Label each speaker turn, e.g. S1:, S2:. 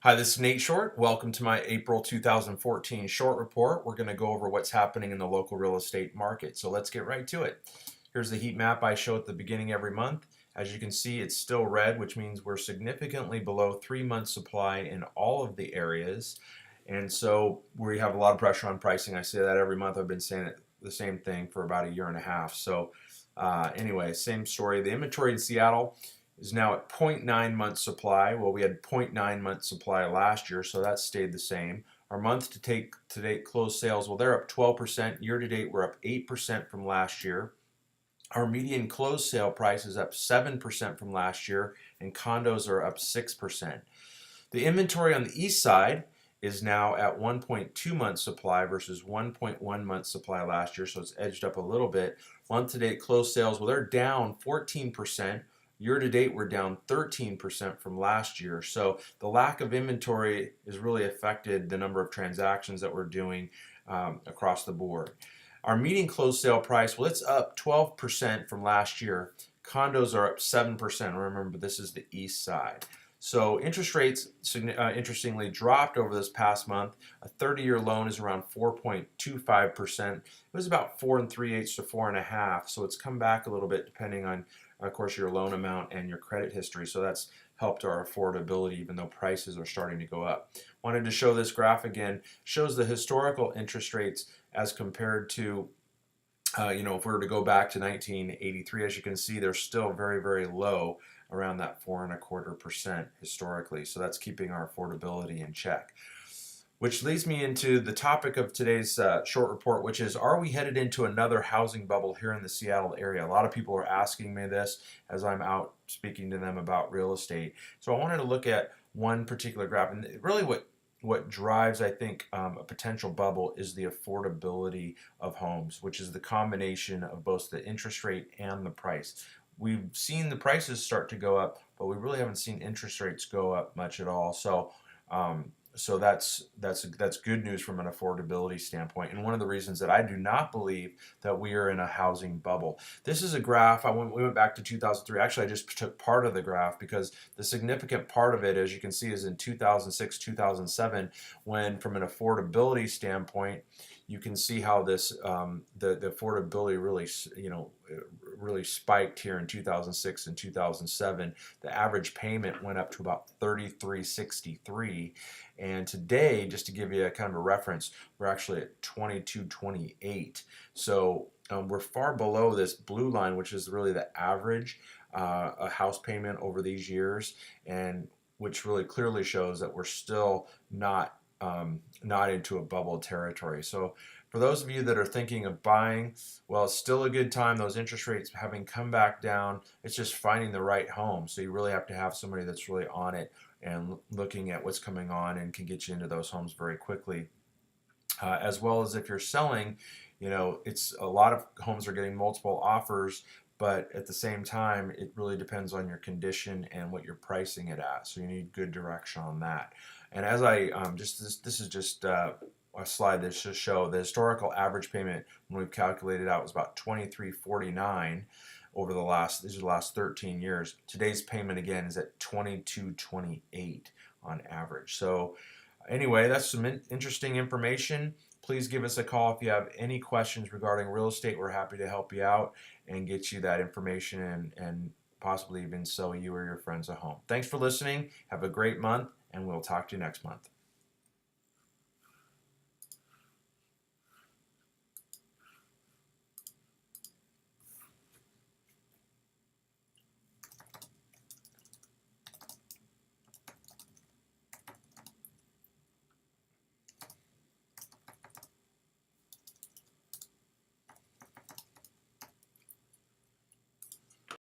S1: Hi, this is Nate Short. Welcome to my April 2014 short report. We're going to go over what's happening in the local real estate market. So let's get right to it. Here's the heat map I show at the beginning every month. As you can see, it's still red, which means we're significantly below 3 months supply in all of the areas. And so we have a lot of pressure on pricing. I say that every month. I've been saying the same thing for about a year and a half. So anyway, same story. The inventory in Seattle is now at 0.9 months supply. Well, we had 0.9 months supply last year, so that stayed the same. Our month to date closed sales, well, they're up 12%. Year to date, we're up 8% from last year. Our median closed sale price is up 7% from last year, and condos are up 6%. The inventory on the east side is now at 1.2 months supply versus 1.1 months supply last year, so it's edged up a little bit. Month to date closed sales, well, they're down 14%. Year to date, we're down 13% from last year. So the lack of inventory has really affected the number of transactions that we're doing across the board. Our median closed sale price, well, it's up 12% from last year. Condos are up 7%. Remember, this is the east side. So interest rates, interestingly, dropped over this past month. A 30-year loan is around 4.25%. It was about 4 3/8 to 4.5. So it's come back a little bit depending on, of course, your loan amount and your credit history. So that's helped our affordability, even though prices are starting to go up. Wanted to show this graph again. Shows the historical interest rates as compared to if we were to go back to 1983, as you can see, they're still very, very low, around that 4.25% historically. So that's keeping our affordability in check. Which leads me into the topic of today's short report, which is, are we headed into another housing bubble here in the Seattle area? A lot of people are asking me this as I'm out speaking to them about real estate. So I wanted to look at one particular graph, and really what drives, I think, a potential bubble is the affordability of homes, which is the combination of both the interest rate and the price. We've seen the prices start to go up, but we really haven't seen interest rates go up much at all. So that's good news from an affordability standpoint, and one of the reasons that I do not believe that we are in a housing bubble. This is a graph. We went back to 2003. Actually, I just took part of the graph because the significant part of it, as you can see, is in 2006, 2007, when from an affordability standpoint, you can see how this the affordability really spiked here in 2006 and 2007. The average payment went up to about $33.63, and today, just to give you a kind of a reference, we're actually at $22.28. So we're far below this blue line, which is really the average a house payment over these years, and which really clearly shows that we're still not into a bubble territory. So for those of you that are thinking of buying, well, it's still a good time. Those interest rates having come back down, it's just finding the right home. So you really have to have somebody that's really on it and looking at what's coming on and can get you into those homes very quickly. As well as if you're selling, it's a lot of homes are getting multiple offers, but at the same time, it really depends on your condition and what you're pricing it at. So you need good direction on that. And as I this is just a slide that should show the historical average payment when we've calculated out was about $23.49 over these are the last 13 years. Today's payment again is at $22.28 on average. So anyway, that's some interesting information. Please give us a call if you have any questions regarding real estate. We're happy to help you out and get you that information and possibly even sell you or your friends a home. Thanks for listening. Have a great month, and we'll talk to you next month.